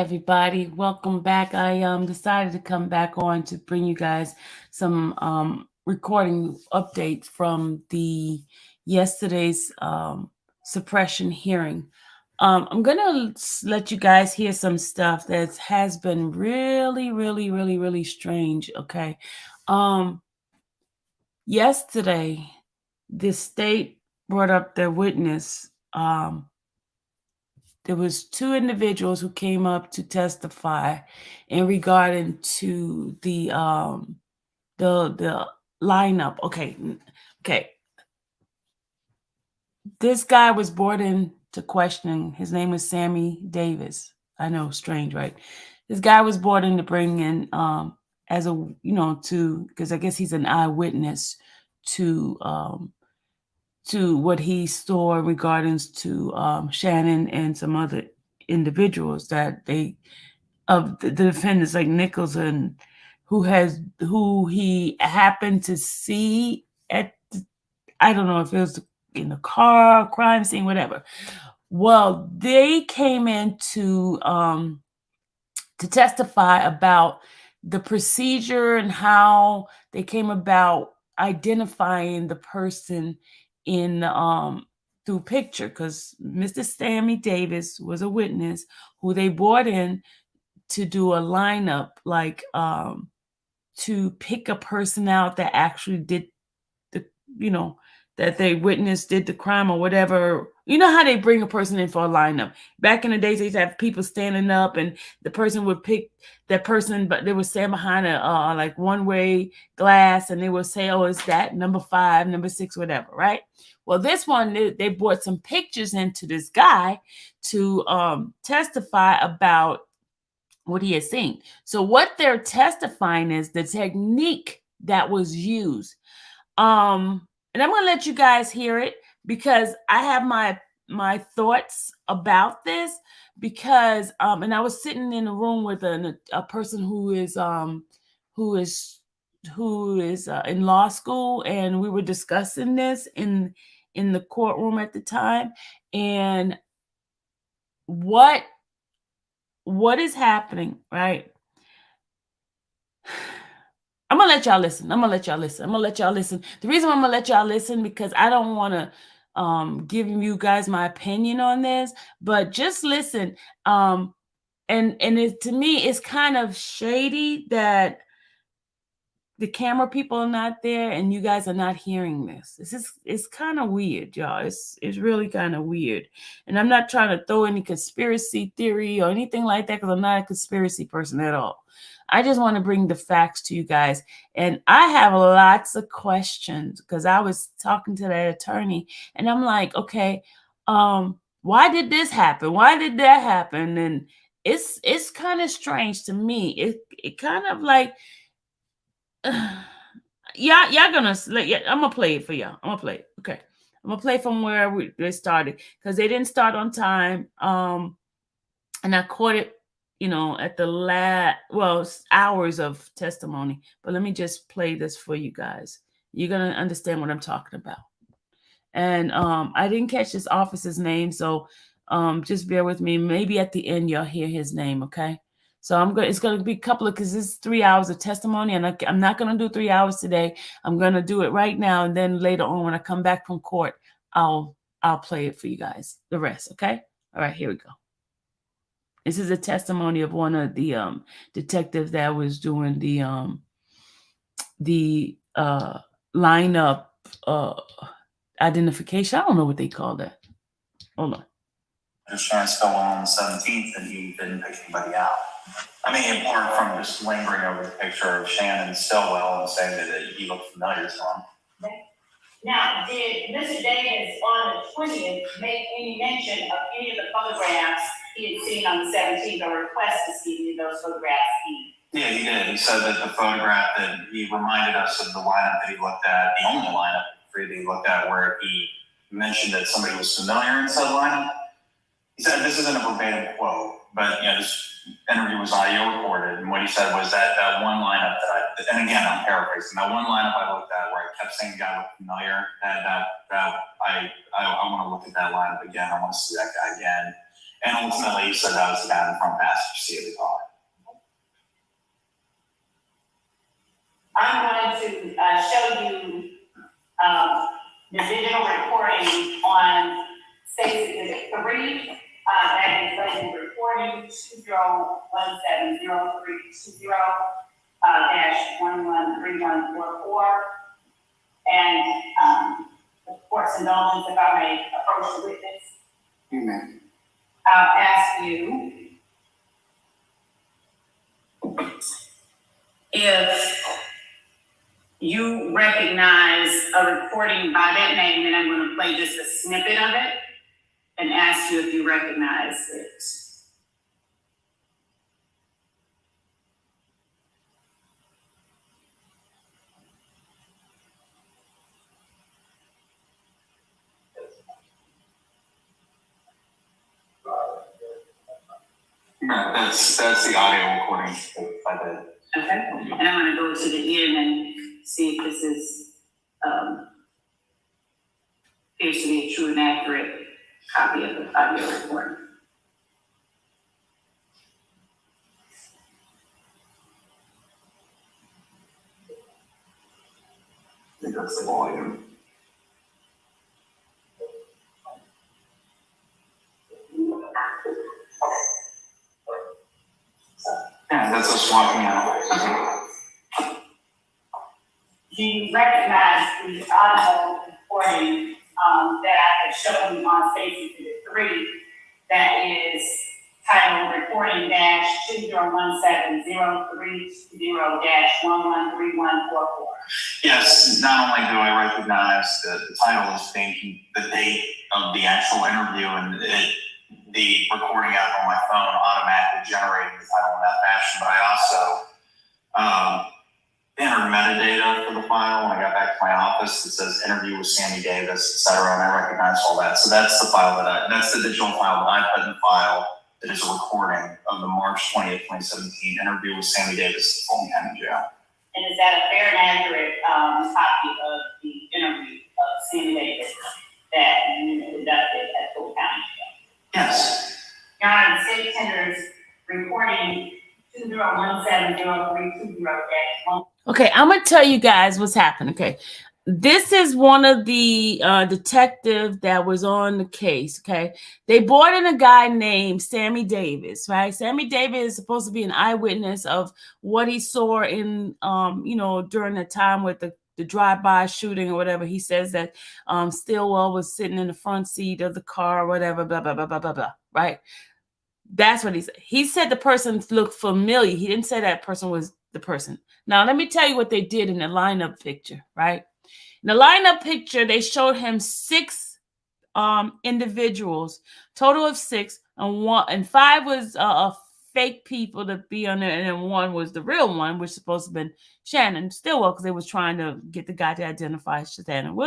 everybody, welcome back. I decided to come back on to bring you guys some recording updates from the yesterday's suppression hearing. I'm gonna let you guys hear some stuff that has been really strange. Okay, um, yesterday the state brought up their witness. There was two individuals who came up to testify in regarding to the lineup. Okay. This guy was brought in to questioning. His name was Sammy Davis. I know, strange, right? This guy was brought in to bring in as a to because I guess he's an eyewitness to what he saw regarding to Shannon and some other individuals that they of the defendants like Nicholson, who he happened to see at I don't know if it was in the car, crime scene, whatever. Well, they came in to testify about the procedure and how they came about identifying the person in through picture, because Mr. Sammy Davis was a witness who they brought in to do a lineup, like to pick a person out that actually did the that they witnessed did the crime or whatever. You know how they bring a person in for a lineup. Back in the days, they used to have people standing up, and the person would pick that person, but they would stand behind a like one-way glass, and they would say, "Oh, it's that number 5, number 6, whatever." Right? Well, this one they brought some pictures into this guy to testify about what he has seen. So what they're testifying is the technique that was used. And I'm going to let you guys hear it because I have my thoughts about this, because and I was sitting in a room with a person who is in law school, and we were discussing this in the courtroom at the time. And what is happening, right? I'm gonna let y'all listen. The reason why I'm gonna let y'all listen, because I don't want to give you guys my opinion on this, but just listen. And it, to me, it's kind of shady that the camera people are not there and you guys are not hearing this. It's kind of weird, y'all. It's really kind of weird. And I'm not trying to throw any conspiracy theory or anything like that, because I'm not a conspiracy person at all. I just want to bring the facts to you guys. And I have lots of questions, because I was talking to that attorney and I'm like, okay, why did this happen? Why did that happen? And it's kind of strange to me. It kind of like y'all gonna I'm gonna play it for y'all. I'm gonna play it. Okay. I'm gonna play from where they started, because they didn't start on time. And I caught it, at the hours of testimony. But let me just play this for you guys. You're gonna understand what I'm talking about. And I didn't catch this officer's name, so just bear with me. Maybe at the end you'll hear his name, okay? So it's going to be a couple of, because this is 3 hours of testimony, and I'm not going to do 3 hours today. I'm going to do it right now, and then later on when I come back from court, I'll play it for you guys, the rest, okay? All right, here we go. This is a testimony of one of the detectives that was doing the lineup identification. I don't know what they call that. Hold on. Shannon Stillwell on the 17th, and he didn't pick anybody out. I mean, apart from just lingering over the picture of Shannon Stillwell and saying that he looked familiar to him. Now, did Mr. Davis on the 20th make any mention of any of the photographs he had seen on the 17th, or request to see any of those photographs? Yeah, he did. He said that the photograph that he reminded us of the lineup that he looked at, the only lineup that he looked at, where he mentioned that somebody was familiar in said lineup. He said, this isn't a verbatim quote, but this interview was audio recorded, and what he said was that one lineup and again, I'm paraphrasing, that one lineup I looked at where I kept saying the guy looked familiar, I want to look at that lineup again. I want to see that guy again. And ultimately, you said that was the guy in the front passenger seat of the car. I'm going to show you the digital recording on Stacy 3. That is labeled recording 20170-320 -113144. And of course, indulgence if I may approach the witness. Amen. I'll ask you if you recognize a recording by that name, and I'm going to play just a snippet of it and ask you if you recognize it. No, that's the audio recording by the. Okay, and I'm going to go to the end and see if this is appears to be a true and accurate copy of the audio recording. I think that's the volume. Yeah, that's us walking out. Do you recognize the audio recording that I have shown you on Stacy 3 that is titled recording -20170-320-113144? Yes, not only do I recognize the title as being the date of the actual interview, and the recording app on my phone automatically generated the title in that fashion, but I also entered metadata for the file when I got back to my office that says interview with Sammy Davis, etc., and I recognize all that. So that's the file that's the digital file that I put in the file that is a recording of the March 20th, 2017 interview with Sammy Davis at Fulton County Jail. And is that a fair and accurate copy of the interview of Sammy Davis that you conducted at Fulton County Jail? Yes. Your Honor, the state tenders recording 20170-320-1. Okay, I'm gonna tell you guys what's happened. Okay, this is one of the detectives that was on the case. Okay, they brought in a guy named Sammy Davis. Right, Sammy Davis is supposed to be an eyewitness of what he saw in during the time with the drive-by shooting or whatever. He says that Stillwell was sitting in the front seat of the car or whatever. Blah blah blah blah blah blah. Right. That's what he said. He said the person looked familiar. He didn't say that person was the person. Now, let me tell you what they did in the lineup picture, right? In the lineup picture, they showed him 6 individuals, total of 6, and 5 was fake people to be on there, and then 1 was the real one, which was supposed to have been Shannon Stillwell, because they was trying to get the guy to identify Shannon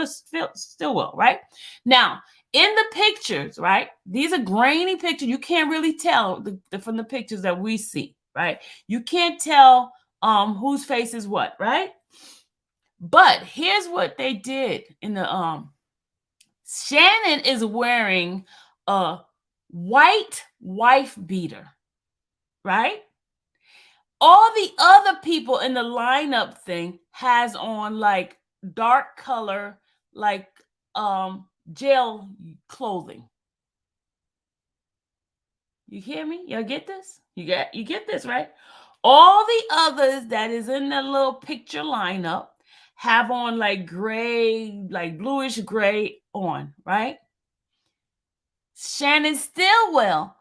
Stillwell, right? Now, in the pictures, right? These are grainy pictures. You can't really tell from the pictures that we see, right? You can't tell whose face is what, right? But here's what they did in the Shannon is wearing a white wife beater, right? All the other people in the lineup thing has on like dark color, like jail clothing. You hear me? Y'all get this? You get this, right? All the others that is in the little picture lineup have on like gray, like bluish gray on, right? Shannon Stillwell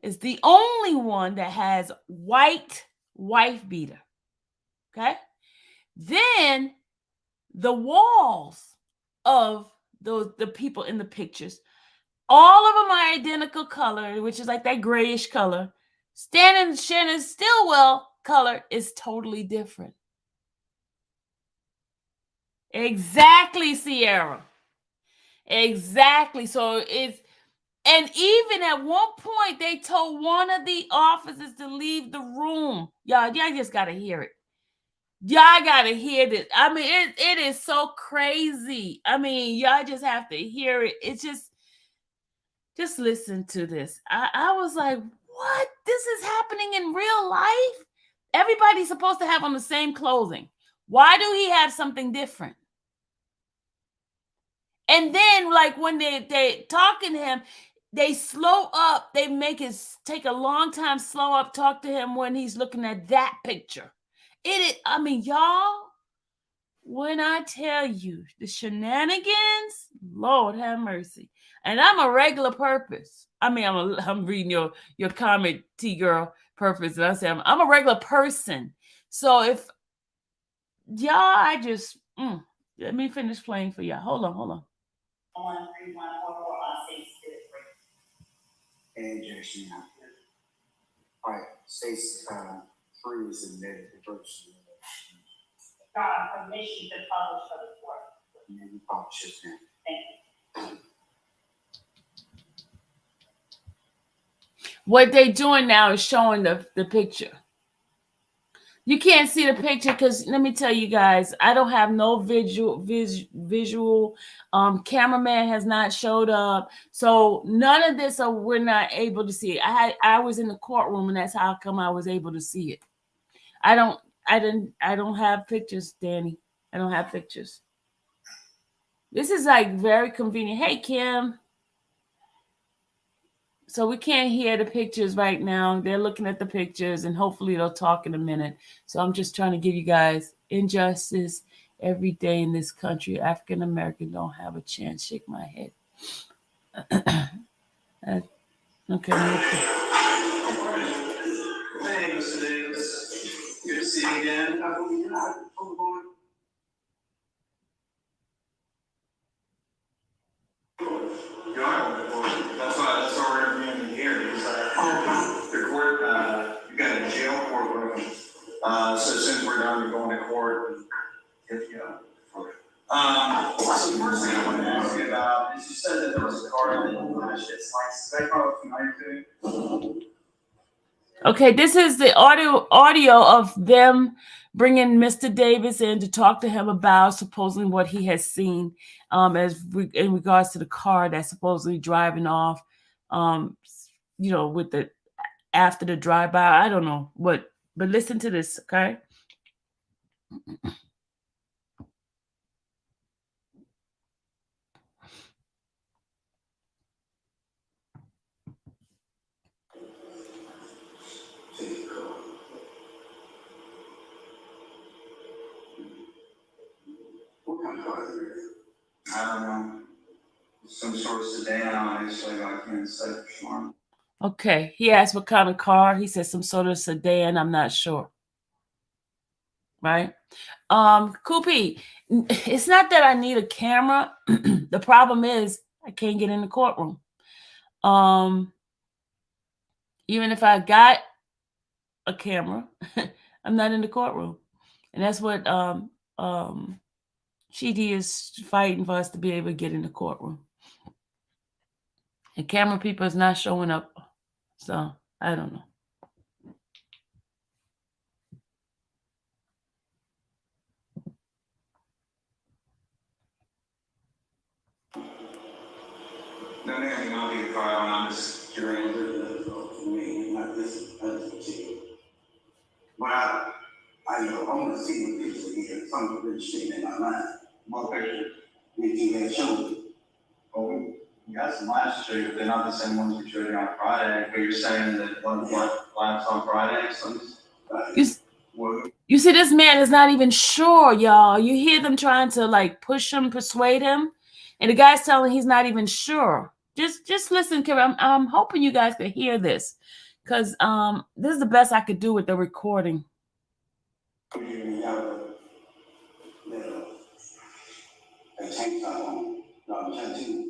is the only one that has white wife beater. Okay? Then the walls of the people in the pictures, all of them are identical color, which is like that grayish color. Shannon Stillwell color is totally different. Exactly, Sierra. Exactly. So it's, and even at one point, they told one of the officers to leave the room. Y'all just got to hear it. Y'all got to hear this. I mean, it is so crazy. I mean, y'all just have to hear it. It's just Just listen to this. I was like, what? This is happening in real life? Everybody's supposed to have on the same clothing. Why do he have something different? And then, like, when they talking to him, they slow up. They make it take a long time, slow up, talk to him when he's looking at that picture. I mean, y'all, when I tell you the shenanigans, Lord have mercy. And I'm a regular purpose. I mean, I'm reading your comment, T girl purpose, and I say I'm a regular person. So if y'all, I just let me finish playing for y'all. Hold on. 13144 on 623. And Jackson, all right, states 3 is a negative version. Got permission to publish for the court. And then you publish it now. Thank you. What they doing now is showing the picture. You can't see the picture because let me tell you guys, I don't have no visual. Cameraman has not showed up, so none of this. So we're not able to see it. I was in the courtroom, and that's how come I was able to see it. I don't have pictures, Danny. I don't have pictures. This is like very convenient. Hey, Kim. So we can't hear the pictures right now. They're looking at the pictures, and hopefully they'll talk in a minute. So I'm just trying to give you guys injustice every day in this country. African American don't have a chance. Shake my head. Okay. Hey, Mr. Davis. Good to see you again. That's why we're interviewing here. The court, you got a jail courtroom. So since we're done, we're going to court. Yeah. So the first thing I want to ask you about is you said that there was a car that you flashed its lights. Is that car familiar to you? Okay, this is the audio of them bringing Mr. Davis in to talk to him about supposedly what he has seen in regards to the car that's supposedly driving off, with the after the drive-by. I don't know what, but listen to this, okay? What kind of car is it? I don't know. Some sort of sedan, obviously, I can't say for sure. Okay, he asked what kind of car. He said some sort of sedan. I'm not sure. Right? Koopy, it's not that I need a camera. The problem is I can't get in the courtroom. Even if I got a camera, I'm not in the courtroom. And that's what Chidi is fighting for us to be able to get in the courtroom. And camera people is not showing up. So I don't know. No, man, I'll be the trial, and I'm just curious. But I want to see what picture here. Something really straight in my mind. What picture? That you had shown me. Oh, we got some last two, but they're not the same ones we showed you on Friday. But you're saying that one last on Friday, You see, this man is not even sure, y'all. You hear them trying to like push him, persuade him, and the guy's telling he's not even sure. Just listen, Kevin. I'm hoping you guys could hear this, because this is the best I could do with the recording. A tank top on, tattoo.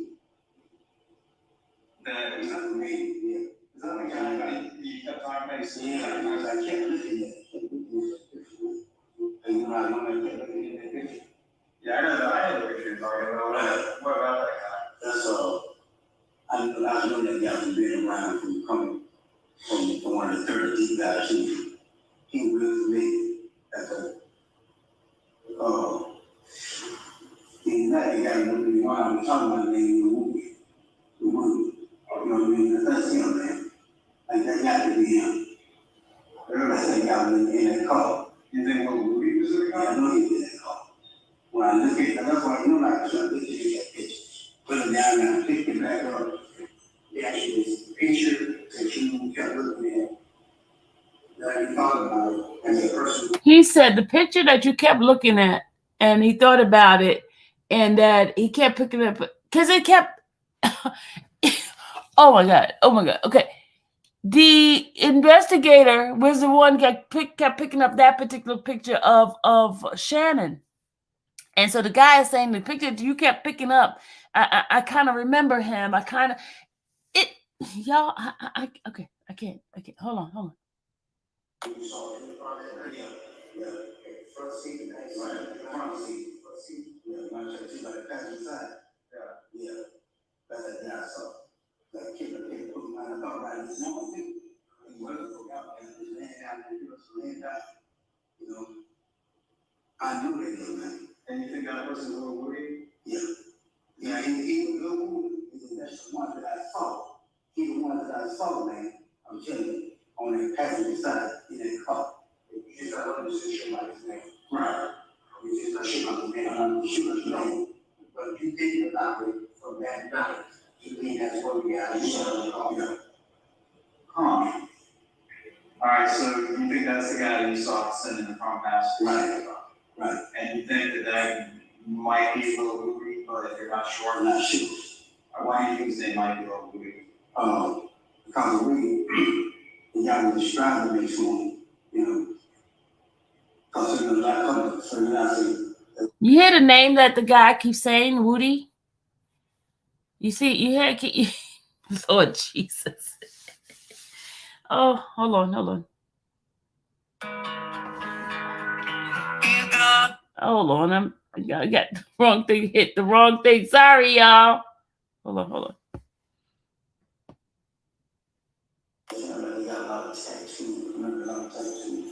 That It's not for me, yeah. is that the kind that you kept talking about? Yeah, because I kept looking at it. And you know, I kept looking at that picture. Yeah, I know that. I had the picture you're talking about. What about that guy? That's all. I know that guy from being around from coming from one of the 30 deep guys. He was me at the he's not the guy who was talking about the name of the movie. The movie. know what I mean? That's him, man. Like, that got to be him. Everybody say got in that car. You think what Rudy was in the car? Yeah, I know he was in that car. When I look at, that's why you know, like, I look at that picture. Put it down and pick it back up. The actual picture that you kept looking at. That you thought about it as a person. He said the picture that you kept looking at, and he thought about it, and that he kept picking up because it kept. Oh my god! Oh my god! Okay, the investigator was the one that kept picking up that particular picture of Shannon, and so the guy is saying the picture you kept picking up. I kind of remember him. I kind of it, y'all. Okay. I can't. Hold on. You saw it in the front of yeah. Front seat, right. Front seat. Yeah, my church, like passenger side. Yeah. That's that guy I saw. Like, kid put my thought right in his mouth, too. He wasn't forgot, and his laying down there, he was laying down. You know, I knew that young man. And you think that person was a little worried? Yeah. Yeah, he was a little worried. That's the one that I saw. He the one that I saw, man. I'm telling you, on the passenger side in that car. You just got to understand like his name. Right. You just got to shit like his name. Shoot his name. But you think about it from that night. You think that's what we got to do. All right, so you think that's the guy that you saw sitting in the front passenger? Right. And you think that might be a little goofy, but you're not sure? I'm not sure. Why do you think his name might be a little goofy? Because we, the guy was describing me to him, you know. Because there's a lot of so then I said, You hear the name that the guy keeps saying, Woody? You see, you hear, Lord Jesus. Oh, hold on. Hold on, I got the wrong thing, hit the wrong thing. Sorry, y'all. Hold on. he got a lot of tattoos, remember a lot of tattoos.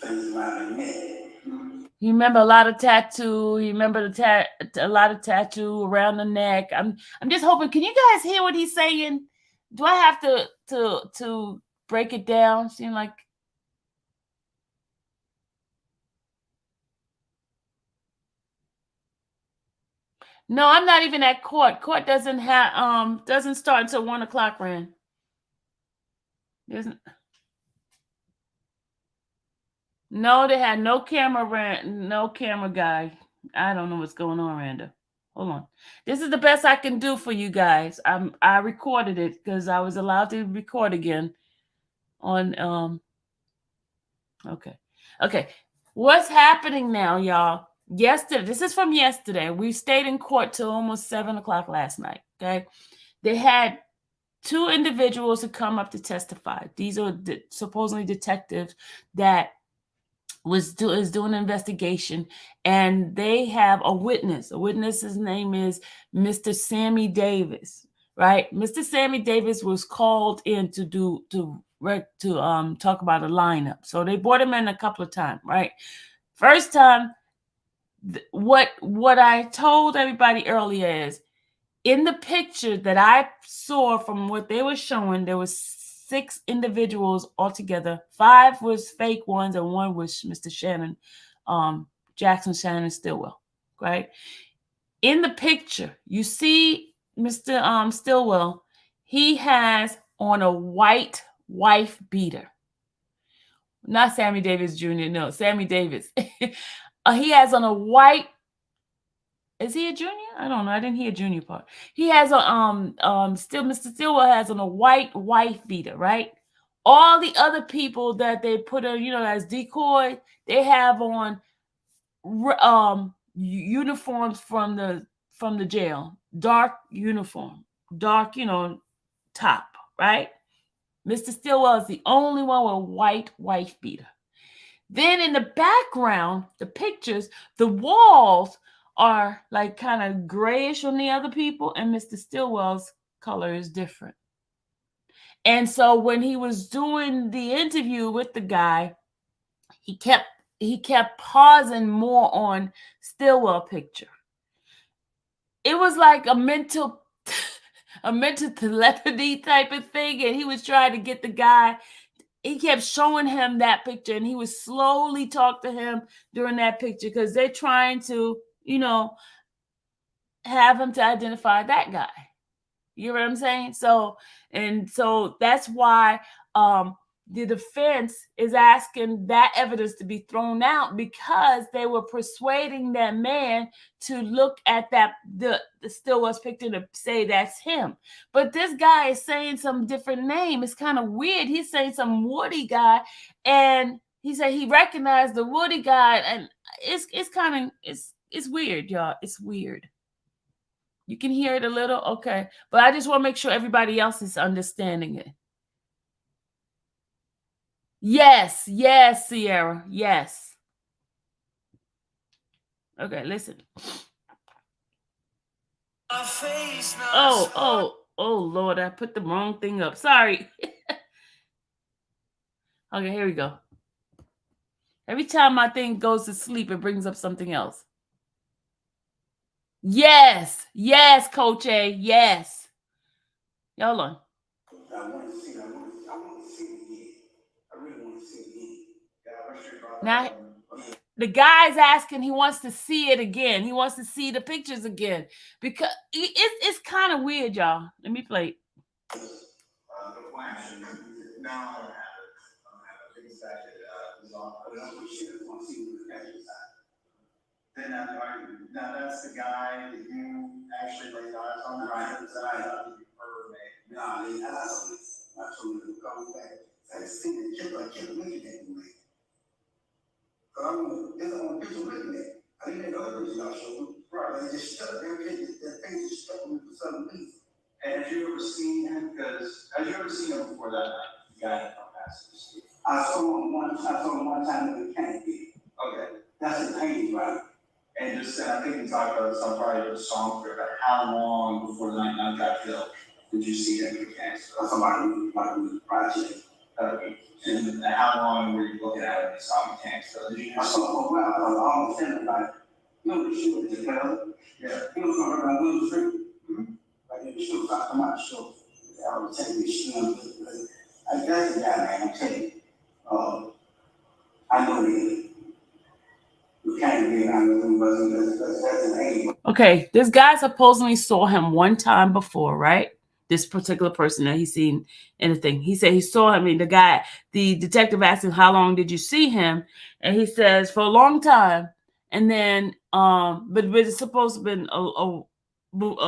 Things around the neck. You remember a lot of tattoo. You remember a lot of tattoo around the neck. I'm just hoping. Can you guys hear what he's saying? Do I have to break it down? Seem like. No, I'm not even at court. Court doesn't start until 1 o'clock, Rand. No, they had no camera guy. I don't know what's going on, Randa. Hold on. This is the best I can do for you guys. I recorded it because I was allowed to record again on Okay. What's happening now, y'all? Yesterday, this is from yesterday. We stayed in court till almost 7 o'clock last night. Okay. They had 2 individuals who come up to testify. These are supposedly detectives that is doing an investigation, and they have a witness. A witness's name is Mr. Sammy Davis, right? Mr. Sammy Davis was called in to talk about a lineup. So they brought him in a couple of times, right? First time, what I told everybody earlier is, in the picture that I saw from what they were showing, there was 6 individuals altogether. 5 was fake ones, and 1 was Mr. Shannon, Jackson Shannon Stillwell, right? In the picture, you see Mr. Stillwell. He has on a white wife beater. Not Sammy Davis Jr., no, Sammy Davis. He has on a white. Is he a junior? I don't know. I didn't hear junior part. He has a Mr. Stillwell has on a white wife beater, right? All the other people that they put on, as decoy, they have on uniforms from the jail, dark uniform, dark, top, right? Mr. Stillwell is the only one with a white wife beater. Then in the background, the pictures, the walls are like kind of grayish on the other people, and Mr. Stillwell's color is different. And so when he was doing the interview with the guy, he kept pausing more on Stillwell picture. It was like a mental a mental telepathy type of thing, and he was trying to get the guy. He kept showing him that picture, and he would slowly talk to him during that picture because they're trying to, have him to identify that guy. You know what I'm saying? So that's why the defense is asking that evidence to be thrown out, because they were persuading that man to look at the still was picture to say that's him. But this guy is saying some different name. It's kind of weird. He's saying some Woody guy, and he said he recognized the Woody guy, and it's kind of it's weird, y'all. It's weird. You can hear it a little? Okay. But I just want to make sure everybody else is understanding it. Yes, Sierra. Yes. Okay, listen. Oh, Lord, I put the wrong thing up. Sorry. Okay, here we go. Every time my thing goes to sleep, it brings up something else. Yes, Coach A. Yes. Y'all on. I want to see it again. I really want to see it again. Now, the guy's asking, he wants to see it again. He wants to see the pictures again, because it's kind of weird, y'all. Let me play. The flash. No, I don't have it. I think it's back at the off. I don't want to see what the catch is at. Then that's the guy that you actually laid eyes on. Right. No, I mean, I told him to come back. I see the chip, I kept looking at him. There's a picture looking at. I didn't know the picture I showed. Right, they just stuck there. That thing just stuck me for some reason. And have you ever seen him? Because have you ever seen him before that night? The guy had come past the street. I saw him one time in the camp. Okay. That's the painting, right? And just I think we talked about some part of the song for about how long before the night got killed did you see him in the camp? Somebody was project. And how long were you looking at him? You saw him in camp. So did you I saw him I was almost saying like, the shoe with the color. Yeah. He was going around Willow Street. Like in the shoe, I come out the show. I was taking the shoe. I guess the guy, man, I'm telling you. I know you can't be around him, but that's an age. Okay, this guy supposedly saw him one time before, right? This particular person that he's seen anything. He said he saw him. I mean, the detective asked him, how long did you see him? And he says, for a long time. And then, but it's supposed to have been a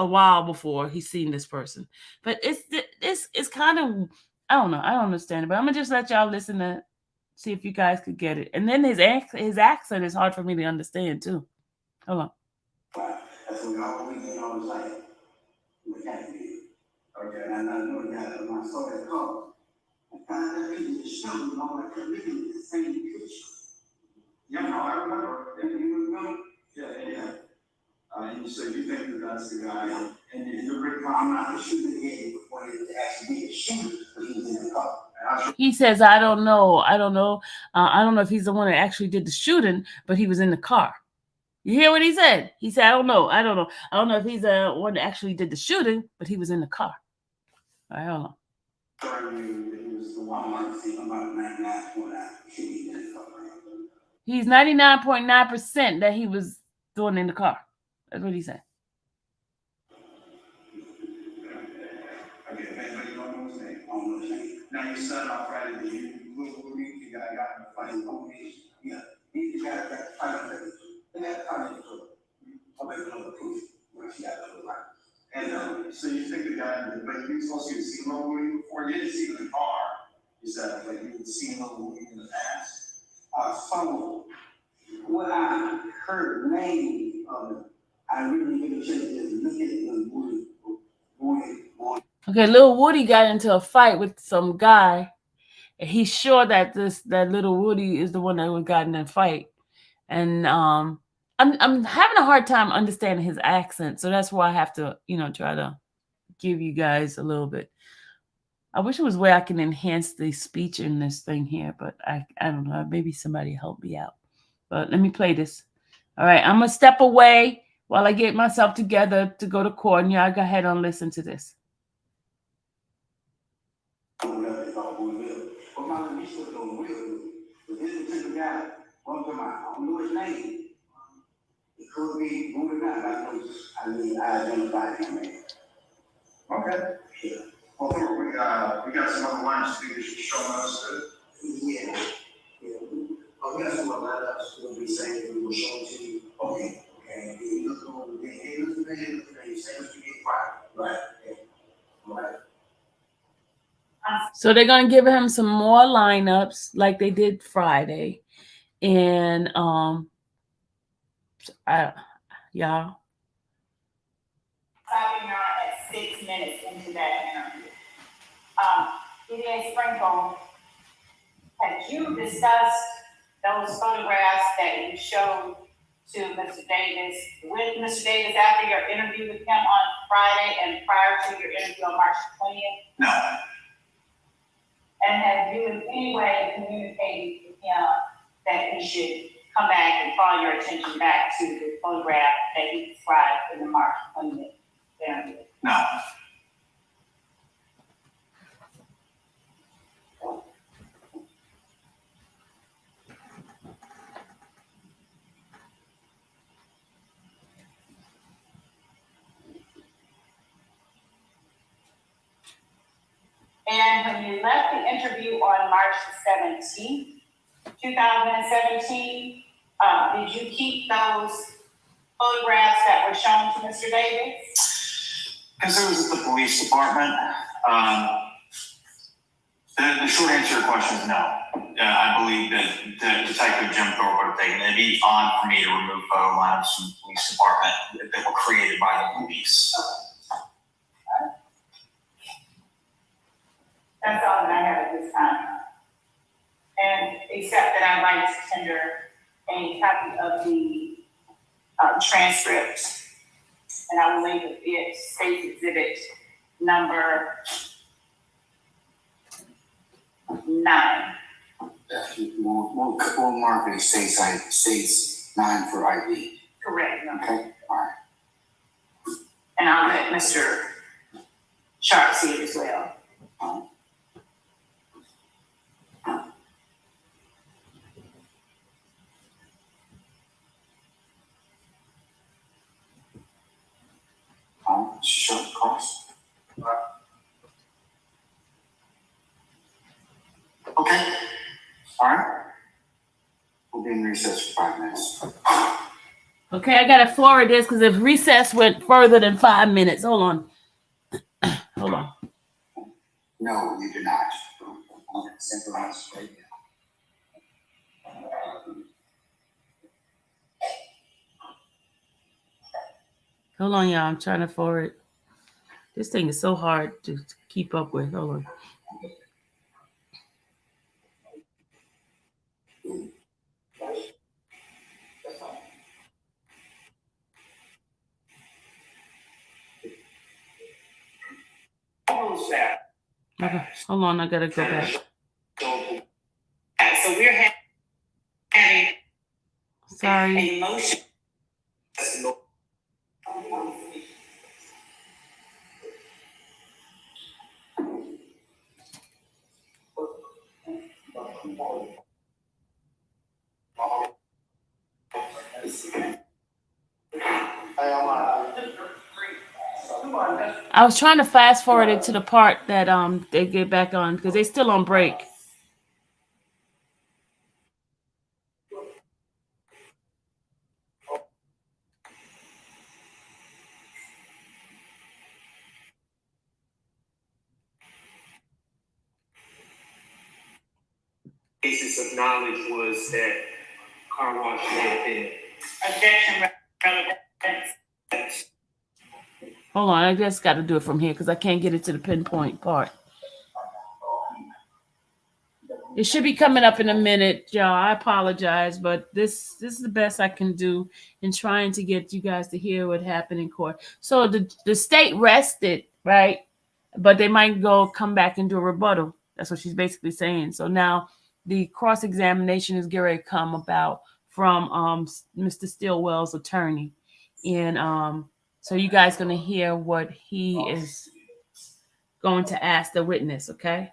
while before he's seen this person. But it's kind of, I don't know. I don't understand it. But I'm going to just let y'all listen to see if you guys could get it. And then his accent is hard for me to understand, too. Hold on. That's what I always did on the site. We can't be. Okay, and I know that when I saw that car, I found that picture showing all I kept looking at the same picture. Yeah, no, I remember. And you remember? Yeah. And so you think that that's the guy, and you're pretty I'm not the shooter again before he actually did shoot, but he was in the car. He says, I don't know. I don't know if he's the one that actually did the shooting, but he was in the car. You hear what he said? He said, I don't know. I don't know if he's the one that actually did the shooting, but he was in the car. All right, hold on. He's 99.9% that he was the one in the car. That's what he said. Now you said on Friday that you got in a fight with me. Yeah, you got to fight with me. And that's how they do it. I'll make another proof when she got to the right. And so you think the guy, but you supposed to see Little Woody before you didn't see him in the car. You said like you had seen Little Woody in the past. So when I heard the name of it, I really didn't just look at Little Woody. Okay, Little Woody got into a fight with some guy, and he's sure that Little Woody is the one that got in that fight. And I'm having a hard time understanding his accent, so that's why I have to, try to give you guys a little bit. I wish it was where I can enhance the speech in this thing here, but I don't know. Maybe somebody help me out. But let me play this. All right, I'm gonna step away while I get myself together to go to court, and y'all go ahead and listen to this. whatever they call who will. But my little niece still don't will do. But this particular guy, one time I don't know his name. It could be who or not. I identified him, man. Okay. Yeah. Well, we got some other lines to do showing us. Yeah. Yeah. Oh, we got some other lineups we'll be saying we will show to you. Okay. Okay. You look over there. Hey, look at the say what you get quiet. Right. Okay. Right. So they're gonna give him some more lineups like they did Friday, and y'all. Stopping now at 6 minutes into that interview. EDA Sprinkle, had you discussed those photographs that you showed to Mr. Davis with Mr. Davis after your interview with him on Friday and prior to your interview on March 20th? No. And have you in any way communicated with him that he should come back and call your attention back to the photograph that he described in the March 20th interview? No. And when you left the interview on March 17th, 2017, did you keep those photographs that were shown to Mr. Davis? Because it was at the police department. The short answer to your question is no. I believe that Detective Jim Thorpe would have taken it. It'd be odd for me to remove photo lineups from the police department that were created by the police. That's all that I have at this time. And except that I'd like to tender a copy of the transcript, and I will label it State Exhibit number 9. We'll mark it as states 9 for ID. Correct. Okay. All right. And I'll let Mr. Sharp see it as well. Short course. Okay. All right. We'll be in recess for 5 minutes. Okay, I gotta forward this because if recess went further than 5 minutes, hold on. Hold on. No, you do not. I'm going to synchronize right now. Hold on, y'all. I'm trying to forward. This thing is so hard to keep up with. Hold on. Okay, hold on. I gotta go back. So we're having Sorry. a motion. I was trying to fast forward it to the part that they get back on because they're still on break. Basis of knowledge was that car wash had been. Objection, relevance. Hold on, I just got to do it from here because I can't get it to the pinpoint part. It should be coming up in a minute, y'all. I apologize, but this is the best I can do in trying to get you guys to hear what happened in court. So the state rested, right? But they might come back and do a rebuttal. That's what she's basically saying. So now the cross-examination is going to come about from Mr. Stillwell's attorney. And so you guys going to hear what he is going to ask the witness, okay?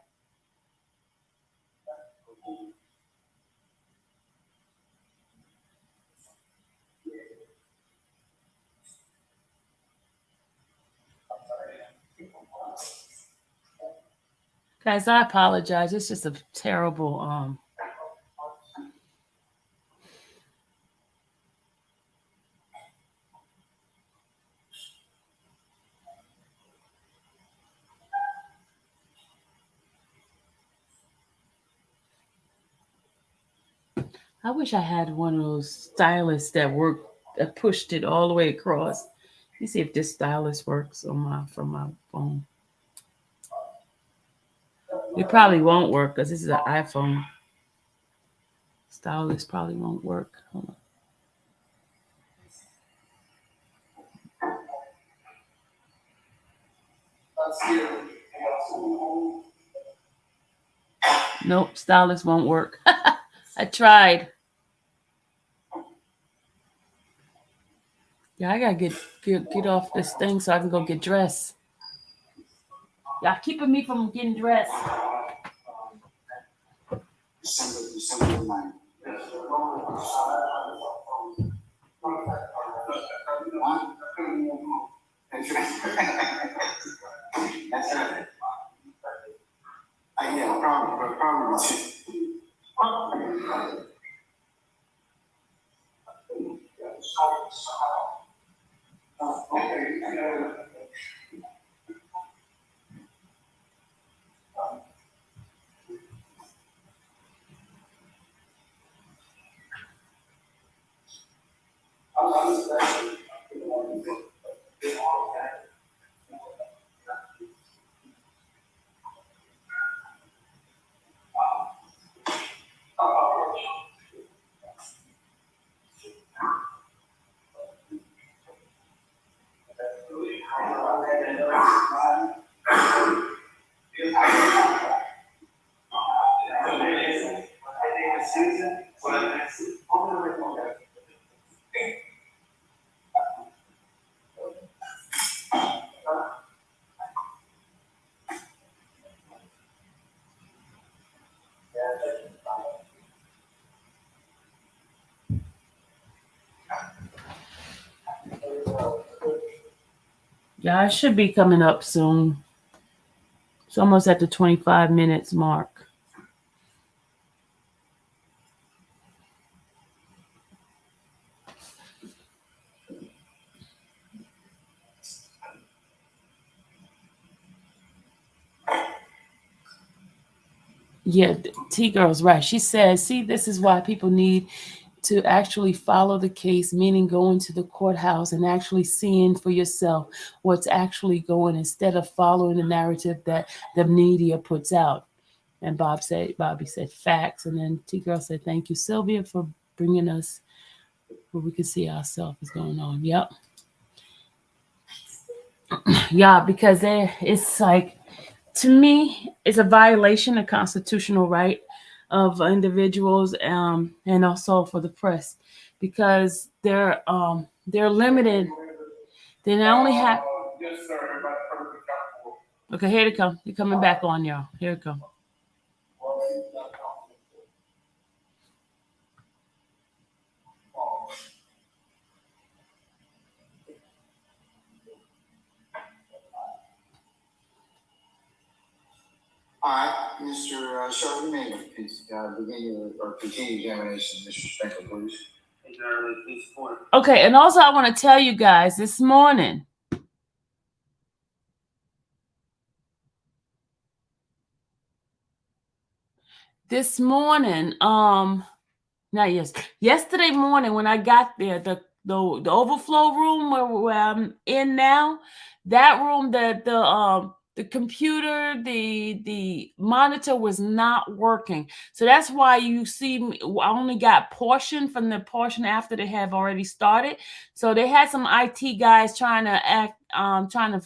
Guys, I apologize. It's just a terrible I wish I had one of those stylists that pushed it all the way across. Let me see if this stylus works on from my phone. It probably won't work because this is an iPhone. Stylus probably won't work. Hold on. Nope, stylus won't work. I tried. Yeah, I gotta get off this thing so I can go get dressed. Y'all keeping me from getting dressed. December 9th. That's right. Yeah, probably. Yeah, I should be coming up soon. It's almost at the 25 minutes mark. Yeah, T Girl's right. She says, see, this is why people need to actually follow the case, meaning going to the courthouse and actually seeing for yourself what's actually going instead of following the narrative that the media puts out. And Bobby said facts. And then T Girl said, thank you, Sylvia, for bringing us where we can see ourselves is going on. Yep. Yeah, because it's like, to me, it's a violation of constitutional right of individuals, and also for the press, because they're limited. They not only have. Yes, sir. Okay, here they come. They're coming back on, y'all. Here it come. All right, Mr. Shaw, you may begin or continue examination, Mr. Spencer, please. Okay, and also I want to tell you guys this morning. Not yesterday morning when I got there, the overflow room where I'm in now, that room, the computer, the monitor was not working. So that's why you see me, I only got portion from the portion after they have already started. So they had some IT guys trying to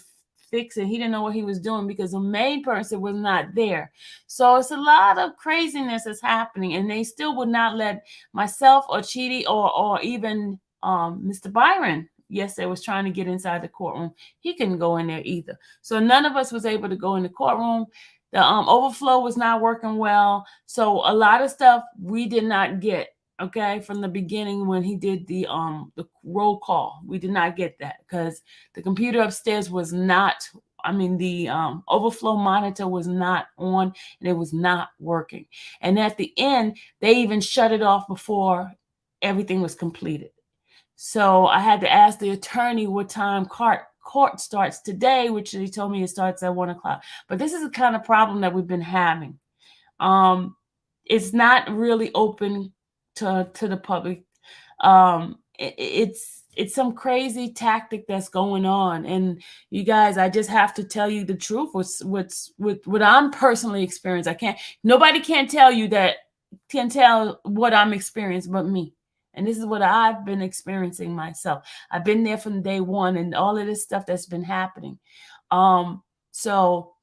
fix it. He didn't know what he was doing because the main person was not there. So it's a lot of craziness that's happening, and they still would not let myself or Chidi or even Mr. Byron yesterday was trying to get inside the courtroom. He couldn't go in there either. So none of us was able to go in the courtroom. The overflow was not working well. So a lot of stuff we did not get, okay, from the beginning when he did the roll call. We did not get that because the computer upstairs was not overflow monitor was not on, and it was not working. And at the end, they even shut it off before everything was completed. So I had to ask the attorney what time court starts today, which he told me it starts at 1 o'clock. But this is the kind of problem that we've been having. It's not really open to the public. It's some crazy tactic that's going on, and you guys, I just have to tell you the truth. What I'm personally experiencing. Nobody can tell what I'm experiencing but me. And this is what I've been experiencing myself. I've been there from day one, and all of this stuff that's been happening. So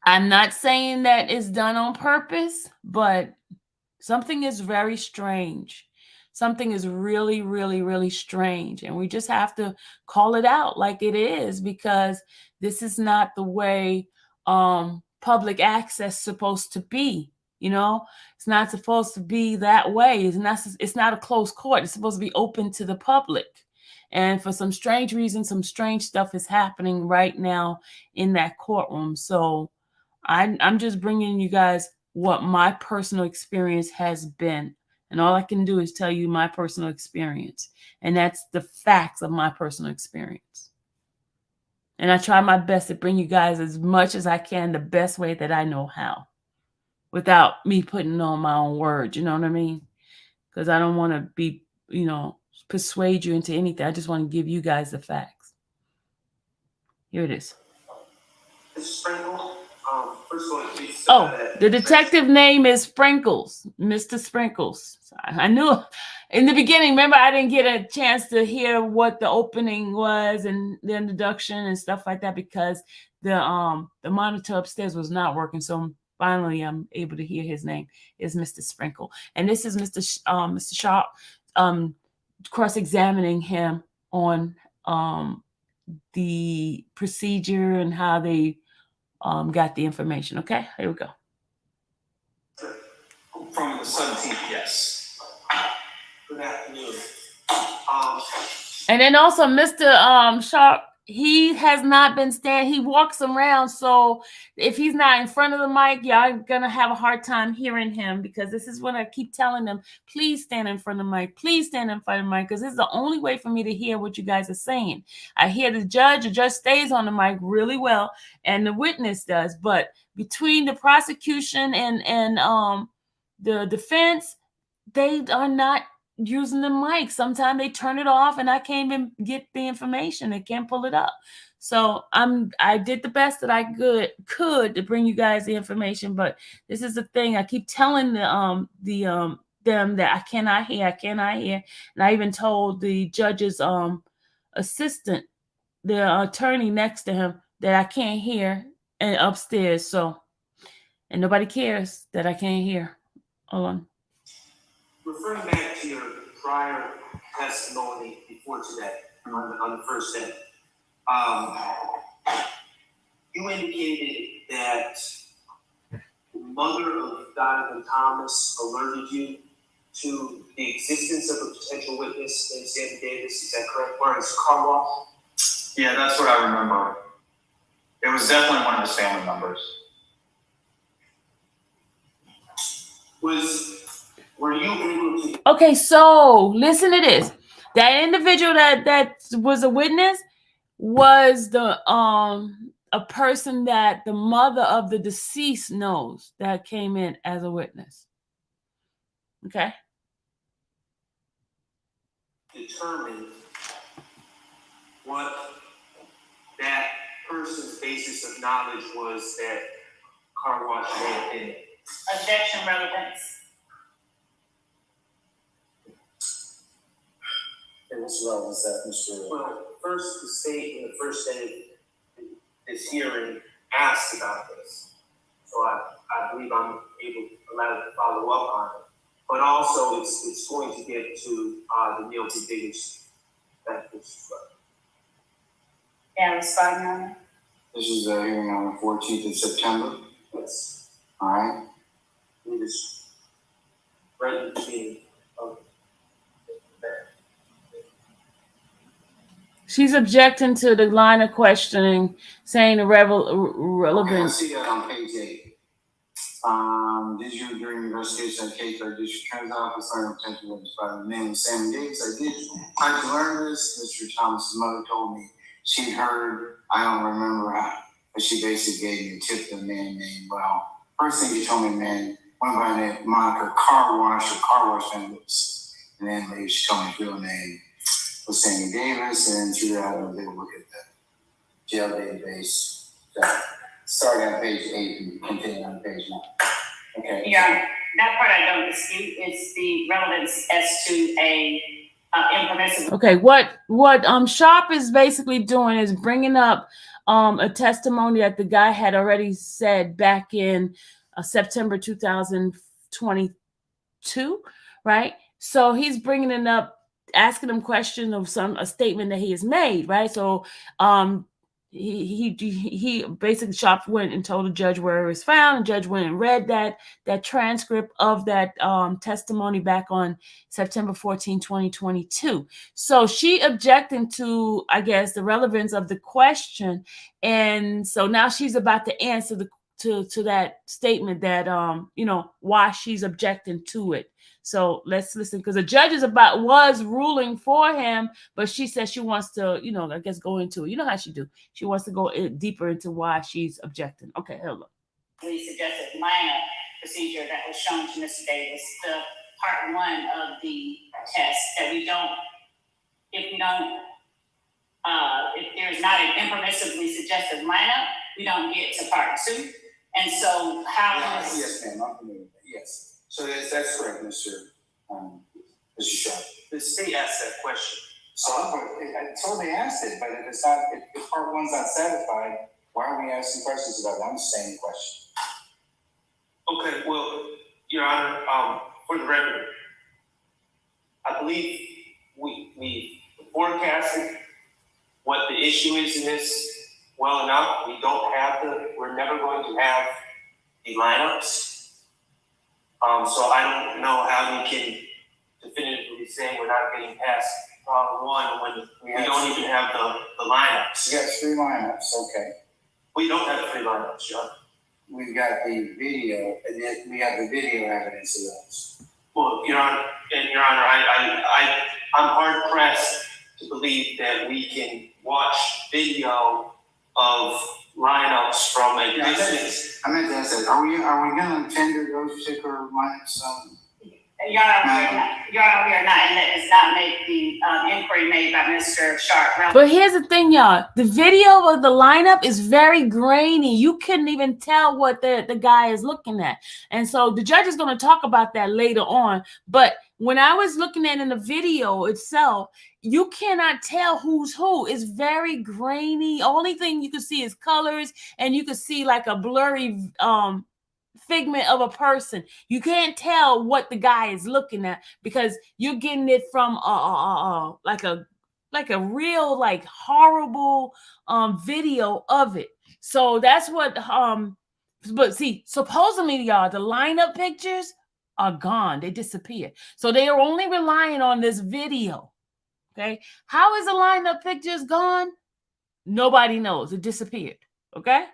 I'm not saying that it's done on purpose, but something is very strange. Something is really, really, really strange. And we just have to call it out like it is, because this is not the way public access is supposed to be. It's not supposed to be that way. It's not a closed court. It's supposed to be open to the public. And for some strange reason, some strange stuff is happening right now in that courtroom. So I'm just bringing you guys what my personal experience has been. And all I can do is tell you my personal experience. And that's the facts of my personal experience. And I try my best to bring you guys as much as I can, the best way that I know how, without me putting on my own words. You know what I mean? Because I don't want to be, persuade you into anything. I just want to give you guys the facts. Here it is. Sprinkle. First of all, the detective name is Sprinkles, Mr. Sprinkles. I knew in the beginning. Remember, I didn't get a chance to hear what the opening was and the introduction and stuff like that because the monitor upstairs was not working. So finally, I'm able to hear his name is Mr. Sprinkle, and this is Mr. Sharp cross-examining him on the procedure and how they got the information. Okay, here we go. From the 17th, yes. Good afternoon. And then also Mr. Sharp, he has not been standing. He walks around, so if he's not in front of the mic, y'all gonna have a hard time hearing him, because this is what I keep telling them. Please stand in front of the mic. Please stand in front of the mic, because this is the only way for me to hear what you guys are saying. I hear the judge stays on the mic really well, and the witness does. But between the prosecution and the defense, they are not using the mic. Sometimes they turn it off and I can't even get the information. They can't pull it up. So I did the best that I could to bring you guys the information, but this is the thing. I keep telling them that I cannot hear. And I even told the judge's assistant, the attorney next to him, that I can't hear and upstairs. So, and nobody cares that I can't hear. Hold on. Referring back to your prior testimony before today, on the first day, you indicated that the mother of Donovan Thomas alerted you to the existence of a potential witness in Sammy Davis. Is that correct? Or is car wash? Yeah, that's what I remember. It was definitely one of his family members. Were you able to? Okay, so listen to this. That individual that was a witness was a person that the mother of the deceased knows that came in as a witness. Okay. Determine what that person's basis of knowledge was that car wash may have been. Objection, relevance. And what's relevance that, Mr. Well, first, the state in the first day of this hearing asked about this. So I believe I'm allowed to follow up on it. But also, it's going to get to the Neil B. Biggers benefits. Yeah, respond, Your Honor. This is a hearing on the 14th of September. Yes. All right. It is right in between of that. She's objecting to the line of questioning, saying the relevance. Okay, I see that on page 8. Did you, during the investigation of case or district attorney's office, learn potential witness by the name of Sammy Davis? I did. How did you learn this? Mr. Thomas's mother told me she'd heard, I don't remember how, but she basically gave me a tip to the man named, well, first thing she told me, man, went by the name moniker car wash vendors. And then later she told me his real name was Sammy Davis, and then through that I was able to look at the jail database. Starting on page 8 and continuing on page 9. Okay. Yeah, that part I don't dispute. It's the relevance as to a impermissible. Okay, what Sharp is basically doing is bringing up a testimony that the guy had already said back in September 2022, right? So he's bringing it up, asking him questions of a statement that he has made, right? So he basically Sharp went and told the judge where it was found. The judge went and read that transcript of that testimony back on September 14, 2022. So she objecting to, I guess, the relevance of the question, and so now she's about to answer to that statement that why she's objecting to it. So let's listen, because the judge was ruling for him, but she says she wants to, I guess, go into it. You know how she do. She wants to go deeper into why she's objecting. Okay, hello. We suggested lineup procedure that was shown to Mr. Davis, the part 1 of the test, that if there's not an impermissibly suggestive lineup, we don't get to part 2. And so Yes, ma'am, I'm familiar with that. Yes. So that's correct, Mr. Sharp. The state asked that question. So I totally asked it, but if part 1's not satisfied, why are we asking questions about one same question? Okay, well, Your Honor, for the record, I believe we forecasted what the issue is in this well enough. We're never going to have the lineups. So I don't know how we can definitively say we're not getting past problem 1 when we don't even have the lineups. We got 3 lineups, okay. We don't have 3 lineups, John. We've got the video, and then we have the video evidence of those. Well, Your Honor, I'm hard pressed to believe that we can watch video of lineups from a distance. I meant to ask that. Are we going to tender those particular lineups? Your Honor, we are not, and that does not make the inquiry made by Mr. Sharp. But here's the thing, y'all. The video of the lineup is very grainy. You couldn't even tell what the guy is looking at. And so the judge is going to talk about that later on. But when I was looking at in the video itself, you cannot tell who's who. It's very grainy. Only thing you can see is colors, and you can see like a blurry figment of a person. You can't tell what the guy is looking at because you're getting it from like a real like horrible video of it. So that's what but see, supposedly, y'all, the lineup pictures are gone. They disappeared. So they are only relying on this video. Okay, how is the lineup pictures gone? Nobody knows. It disappeared. Okay.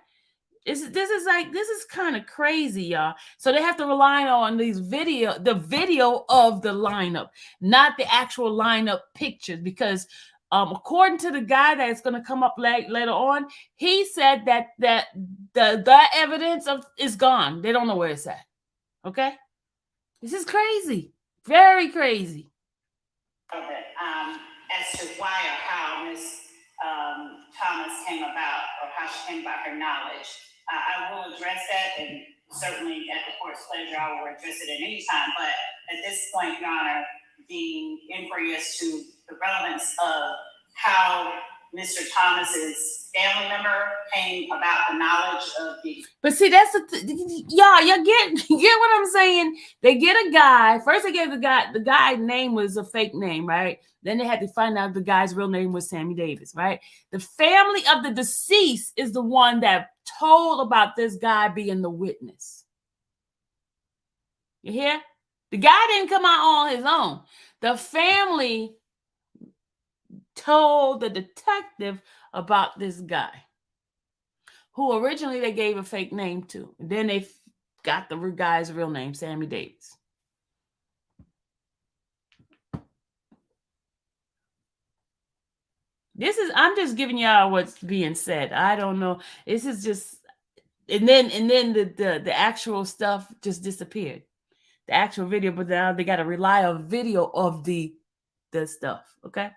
This is kind of crazy, y'all. So they have to rely on the video of the lineup, not the actual lineup pictures, because according to the guy that's going to come up later on, he said that the evidence is gone. They don't know where it's at. Okay, this is crazy, very crazy. As to why or how Ms. Thomas came about, or how she came about her knowledge. I will address that, and certainly at the court's pleasure, I will address it at any time. But at this point, Your Honor, the inquiry as to the relevance of how Mr. Thomas's family member came about the knowledge of the. But see, that's y'all get what I'm saying. They get a guy. First, they get the guy's name was a fake name, right? Then they had to find out the guy's real name was Sammy Davis, right? The family of the deceased is the one that told about this guy being the witness. You hear? The guy didn't come out on his own. The family told the detective about this guy who originally they gave a fake name to. And then they got the guy's real name, Sammy Davis. I'm just giving y'all what's being said. I don't know. This is just, and then the actual stuff just disappeared. The actual video, but now they got to rely on video of the stuff. Okay.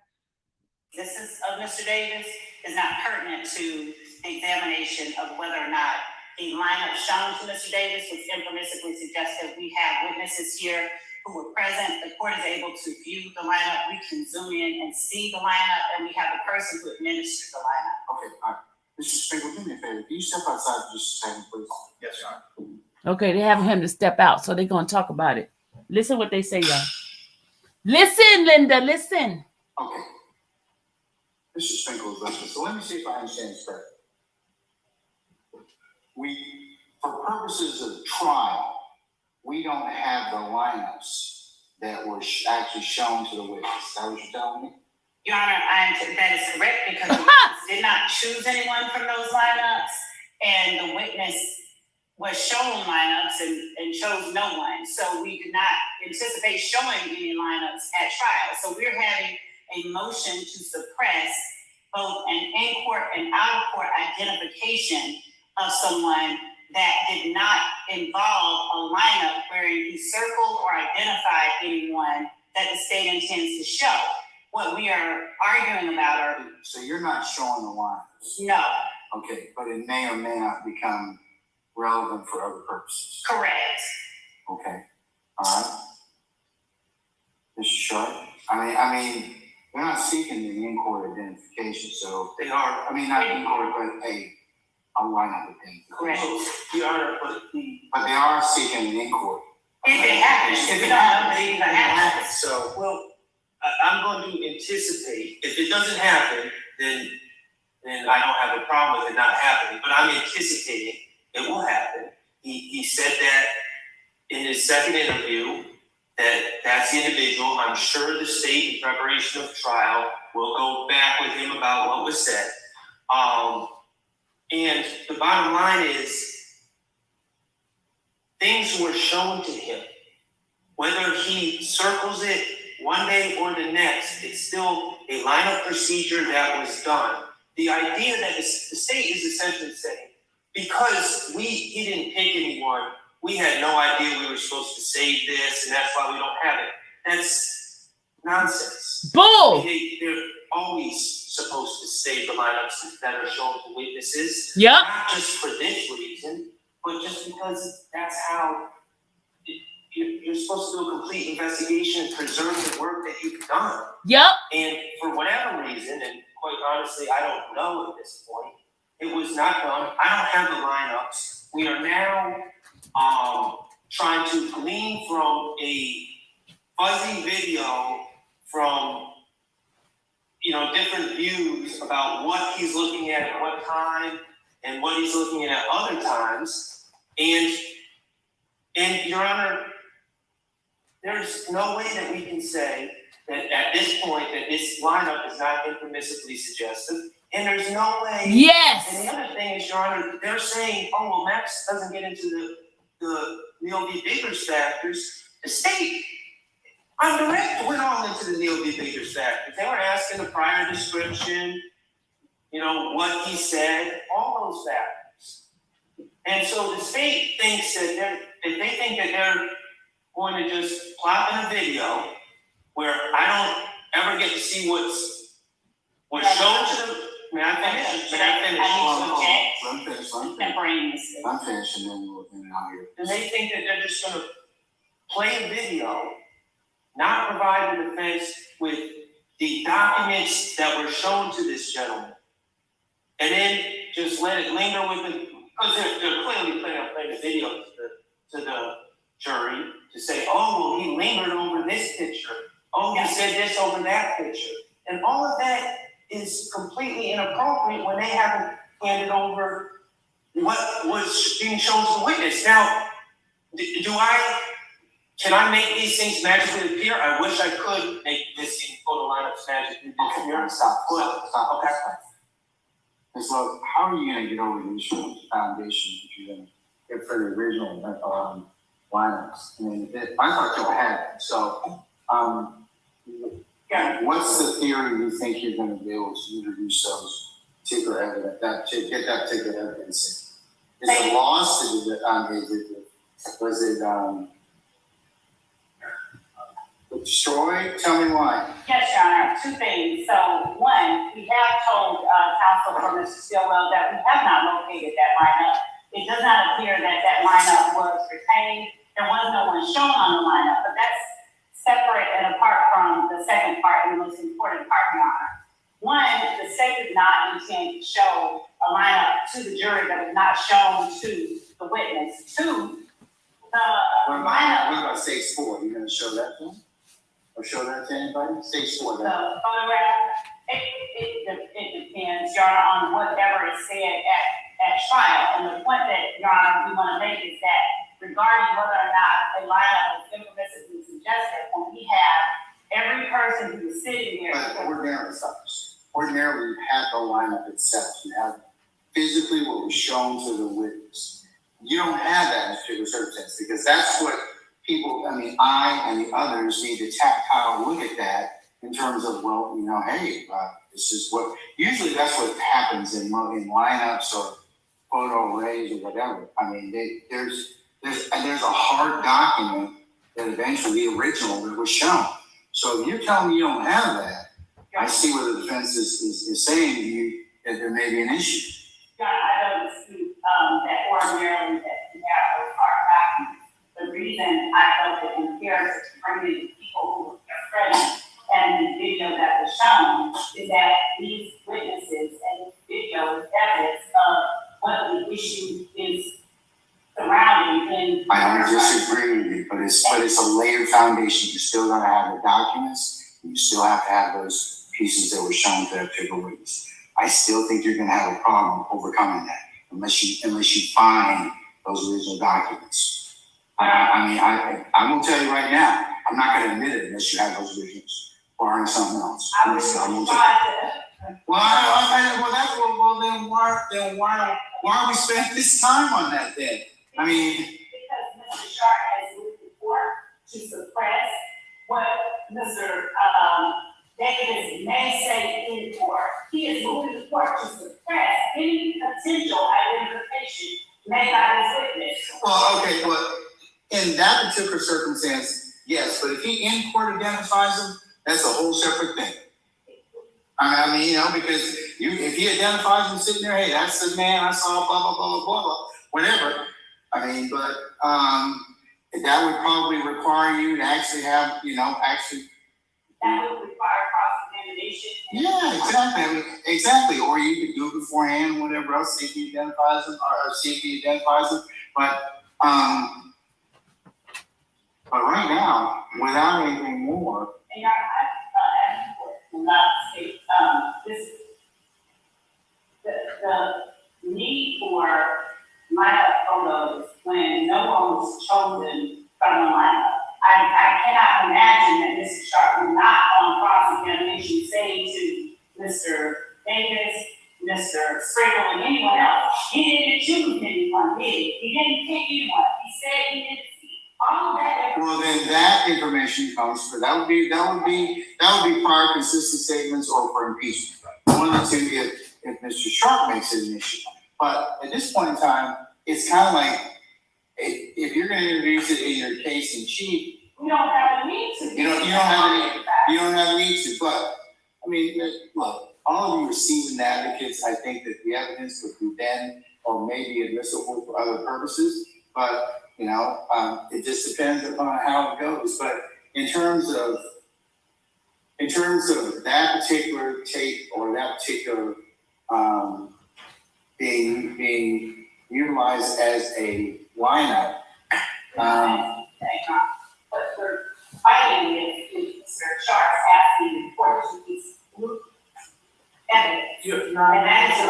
This is of Mr. Davis is not pertinent to the examination of whether or not the lineup shown to Mr. Davis was impermissibly suggested. We have witnesses here who were present. The court is able to view the lineup. We can zoom in and see the lineup, and we have the person who administered the lineup. Okay, all right. Mr. Sprinkle, do me a favor. Can you step outside for just a second, please? Yes, Your Honor. Okay, they have him to step out, so they're going to talk about it. Listen what they say, y'all. Listen, Linda, listen. Okay. Mr. Sprinkle is listening, so let me see if I understand this correctly. For purposes of trial, we don't have the lineups that were actually shown to the witness. Is that what you're telling me? Your Honor, that is correct, because the witness did not choose anyone from those lineups, and the witness was shown lineups and chose no one. So we did not anticipate showing any lineups at trial. So we're having a motion to suppress both an in-court and out-of-court identification of someone that did not involve a lineup wherein he circled or identified anyone that the state intends to show. What we are arguing about are... So you're not showing the lineups? No. Okay, but it may or may not become relevant for other purposes. Correct. Okay, all right. Mr. Sharp, I mean, we're not seeking the in-court identification, so They are. I mean, not in-court, but a lineup identification. Correct. Your Honor, but they are seeking an in-court. If it happens, if we don't know that it even happens. So, well, I'm going to anticipate. If it doesn't happen, then I don't have a problem with it not happening. But I'm anticipating it will happen. He said that in his second interview, that's the individual. I'm sure the state, in preparation of trial, will go back with him about what was said. And the bottom line is, things were shown to him. Whether he circles it one day or the next, it's still a lineup procedure that was done. The idea that the state is essentially saying, because he didn't pick anyone, we had no idea we were supposed to save this, and that's why we don't have it. That's nonsense. Bull! They're always supposed to save the lineups that are shown to witnesses. Yep. Not just for this reason, but just because that's how you're supposed to do a complete investigation and preserve the work that you've done. Yep. And for whatever reason, and quite honestly, I don't know at this point, it was not done. I don't have the lineups. We are now trying to glean from a fuzzy video from different views about what he's looking at what time and what he's looking at other times. And Your Honor, there's no way that we can say that at this point that this lineup is not impermissibly suggestive. And there's no way. Yes. And the other thing is, Your Honor, they're saying, oh, well, Max doesn't get into the Neil V. Biggers factors. The state, on direct, went all into the Neil V. Biggers factors. They were asking the prior description, what he said, all those factors. And so the state thinks that if they think that they're going to just plop in a video where I don't ever get to see what's shown to them. May I finish? Let me finish. I'm finishing, then we'll here. And they think that they're just going to play a video, not provide the defense with the documents that were shown to this gentleman, and then just let it linger with it, because they're clearly planning on playing the video to the jury to say, oh, well, he lingered over this picture. Oh, he said this over that picture. And all of that is completely inappropriate when they haven't handed over what was being shown to the witness. Now, Can I make these things magically appear? I wish I could make missing photo lineups magically appear. Stop. Okay. And so, how are you gonna get over the issue of the foundation if you're gonna get for the original lineups? I mean, I thought you had it. So, what's the theory you think you're gonna be able to introduce those particular evidence, get that particular evidence in? Is it lost? Was it destroyed? Tell me why. Yes, Your Honor, two things. So one, we have told counsel for Mr. Stillwell that we have not located that lineup. It does not appear that that lineup was retained. There was no one shown on the lineup, but that's separate and apart from the second part and the most important part, Your Honor. One, the state did not intend to show a lineup to the jury that was not shown to the witness. Two, the lineup. What about stage 4? You gonna show that to them? Or show that to anybody? Stage 4. The photograph, it depends, Your Honor, on whatever is said at trial. And the point that, Your Honor, we want to make is that regarding whether or not a lineup is impermissibly suggested, when we have every person who is sitting there. But ordinarily, you have the lineup itself. You have physically what was shown to the witness. You don't have that in particular circumstance because that's what people, I and the others need to tactile look at that in terms of, well, hey, this is what, usually that's what happens in lineups or photo arrays or whatever. There's a hard document that eventually the original that was shown. So if you're telling me you don't have that, I see what the defense is saying to you that there may be an issue. Your Honor, I don't dispute that ordinarily that we have those hard documents. The reason I felt it imperative to bring in people who were present and the video that was shown is that these witnesses and this video is evidence of what the issue is surrounding. And I don't disagree with you, but it's a layered foundation. You still gotta have the documents. You still have to have those pieces that were shown to that particular witness. I still think you're gonna have a problem overcoming that unless you find those original documents. I will tell you right now, I'm not going to admit it unless you have those originals, barring something else. I was trying to. Then why are we spending this time on that then? Because Mr. Sharp has moved the court to suppress what Mr. Davis may say in court. He is moving the court to suppress any potential identification made by this witness. Well, in that particular circumstance, yes, but if he in court identifies him, that's a whole separate thing. Because if he identifies him sitting there, hey, that's the man I saw, blah, blah, blah, blah, blah, whatever. That would probably require you to actually have, That would require cross-examination. Yeah, exactly. Or you could do it beforehand, whatever else, see if he identifies him, or see if he identifies him. But right now, without anything more. And I asked for not to state, the need for lineup photos when no one was chosen from the lineup. I cannot imagine that Mr. Sharp would not on cross-examination say to Mr. Davis, Mr. Sprinkle, and anyone else, he didn't choose anyone, did he? He didn't pick anyone. He said he didn't see all of that. Well, then that information comes for that would be prior consistent statements or for impeachment. One of the two if Mr. Sharp makes it an issue. But at this point in time, it's kind of like if you're going to introduce it in your case in chief, we don't have a need to. You don't have a need to. But look, all of you are seasoned advocates. I think that the evidence would be then or maybe admissible for other purposes. But it just depends upon how it goes. But in terms of that particular tape or that particular being utilized as a lineup. What we're fighting is Mr. Sharp asking the court to use evidence. And that is the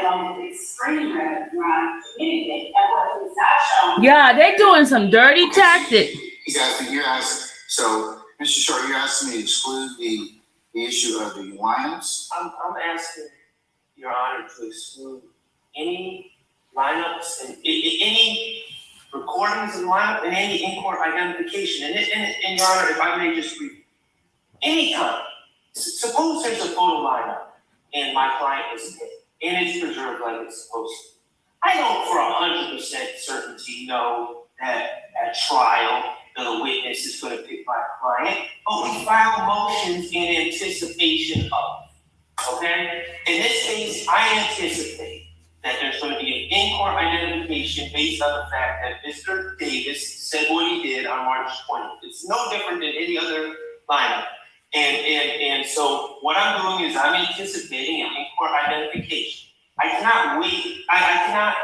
most on the extreme red, not anything, and what is not shown. Yeah, they're doing some dirty tactic. He's asking, you're asking, so, Mr. Short, you're asking me to exclude the issue of the lineups? I'm asking Your Honor to exclude any lineups and any recordings of lineup and any in-court identification. And Your Honor, if I may just read, anytime, suppose there's a photo lineup and my client is dead and it's preserved like it's supposed to. I don't for 100% certainty know that at trial the witness is going to pick my client, but we file motions in anticipation of. Okay? In this case, I anticipate that there's going to be an in-court identification based on the fact that Mr. Davis said what he did on March 20th. It's no different than any other lineup. And so what I'm doing is I'm anticipating an in-court identification. I cannot wait. I cannot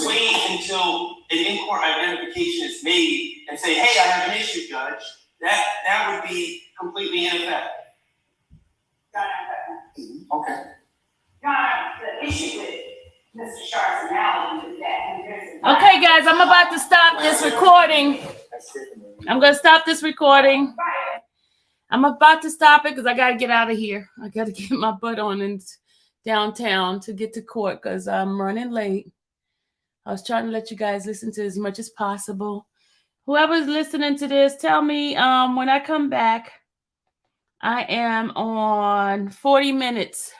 wait until an in-court identification is made and say, hey, I have an issue, Judge. That would be completely ineffective. Okay. Your Honor, the issue with Mr. Sharp's analogy is that when there's a Okay, guys, I'm about to stop this recording. I'm going to stop this recording. I'm about to stop it because I got to get out of here. I got to get my butt on in downtown to get to court because I'm running late. I was trying to let you guys listen to as much as possible. Whoever's listening to this, tell me when I come back, I am on 40 minutes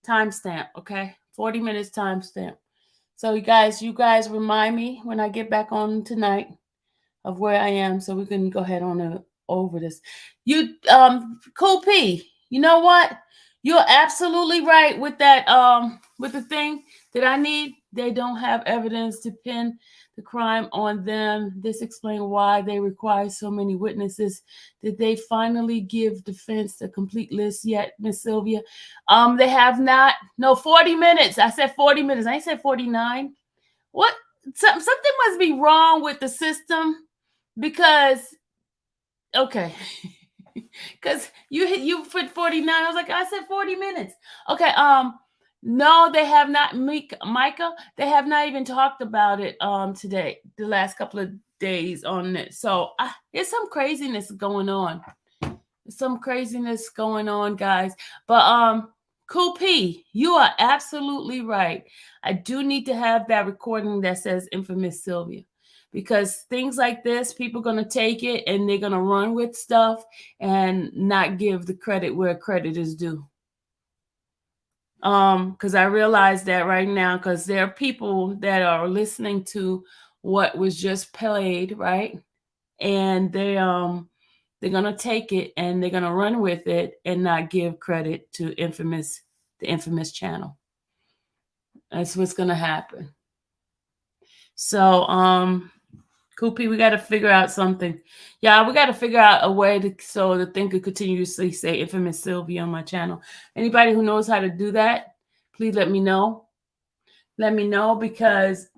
timestamp, okay? 40 minutes timestamp. So you guys remind me when I get back on tonight of where I am so we can go ahead on over this. You Cool P, you know what? You're absolutely right with that with the thing that I need. They don't have evidence to pin the crime on them. This explains why they require so many witnesses. Did they finally give defense a complete list yet, Miss Sylvia? They have not. No, 40 minutes. I said 40 minutes. I ain't said 49. What? Something must be wrong with the system because, okay. Because you put 49. I was like, I said 40 minutes. Okay. No, they have not. Micah, they have not even talked about it today, the last couple of days on it. So there's some craziness going on. Guys. But Cool P, you are absolutely right. I do need to have that recording that says infamous Sylvia. Because things like this, people are going to take it and they're going to run with stuff and not give the credit where credit is due. Because I realize that right now, because there are people that are listening to what was just played, right? And they're going to take it and they're going to run with it and not give credit to the infamous channel. That's what's going to happen. So, Koopy, we got to figure out something. Yeah, we got to figure out a way so the thing could continuously say infamous Sylvia on my channel. Anybody who knows how to do that, please let me know. Let me know because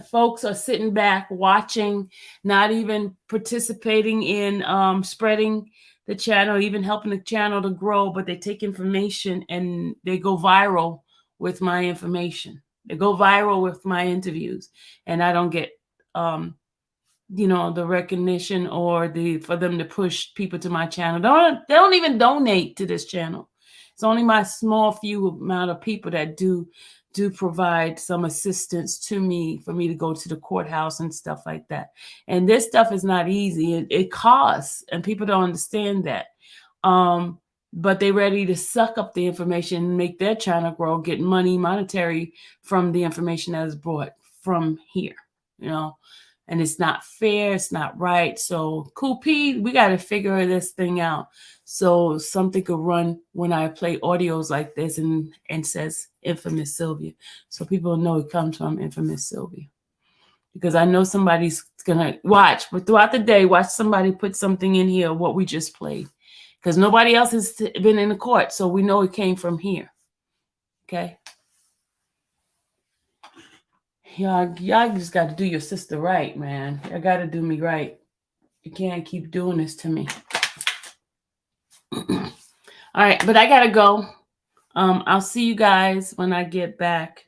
folks are sitting back watching, not even participating in spreading the channel, even helping the channel to grow, but they take information and they go viral with my information. They go viral with my interviews, and I don't get the recognition or for them to push people to my channel. They don't even donate to this channel. It's only my small few amount of people that do provide some assistance to me for me to go to the courthouse and stuff like that. And this stuff is not easy. It costs, and people don't understand that. But they're ready to suck up the information and make their channel grow, get monetary from the information that is brought from here, and it's not fair. It's not right. So Cool P, we got to figure this thing out. So something could run when I play audios like this and says infamous Sylvia. So people know it comes from infamous Sylvia. Because I know somebody's going to watch, but throughout the day, watch somebody put something in here, what we just played. Because nobody else has been in the court. So we know it came from here. Okay. Y'all just got to do your sister right, man. Y'all got to do me right. You can't keep doing this to me. All right, but I got to go. I'll see you guys when I get back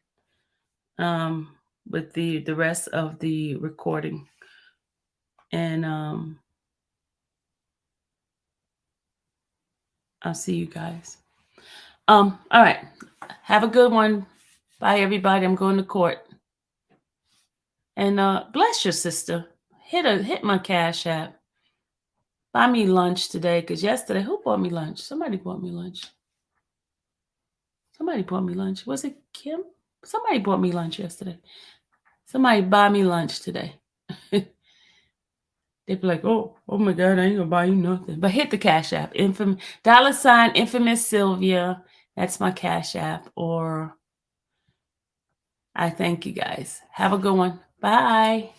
with the rest of the recording. And I'll see you guys. All right. Have a good one. Bye, everybody. I'm going to court. And bless your sister. Hit my Cash App. Buy me lunch today, because yesterday, who bought me lunch? Somebody bought me lunch. Somebody bought me lunch. Was it Kim? Somebody bought me lunch yesterday. Somebody buy me lunch today. They'd be like, oh my God, I ain't gonna buy you nothing. But hit the Cash App. $ infamous Sylvia. That's my Cash App. Or I thank you guys. Have a good one. Bye.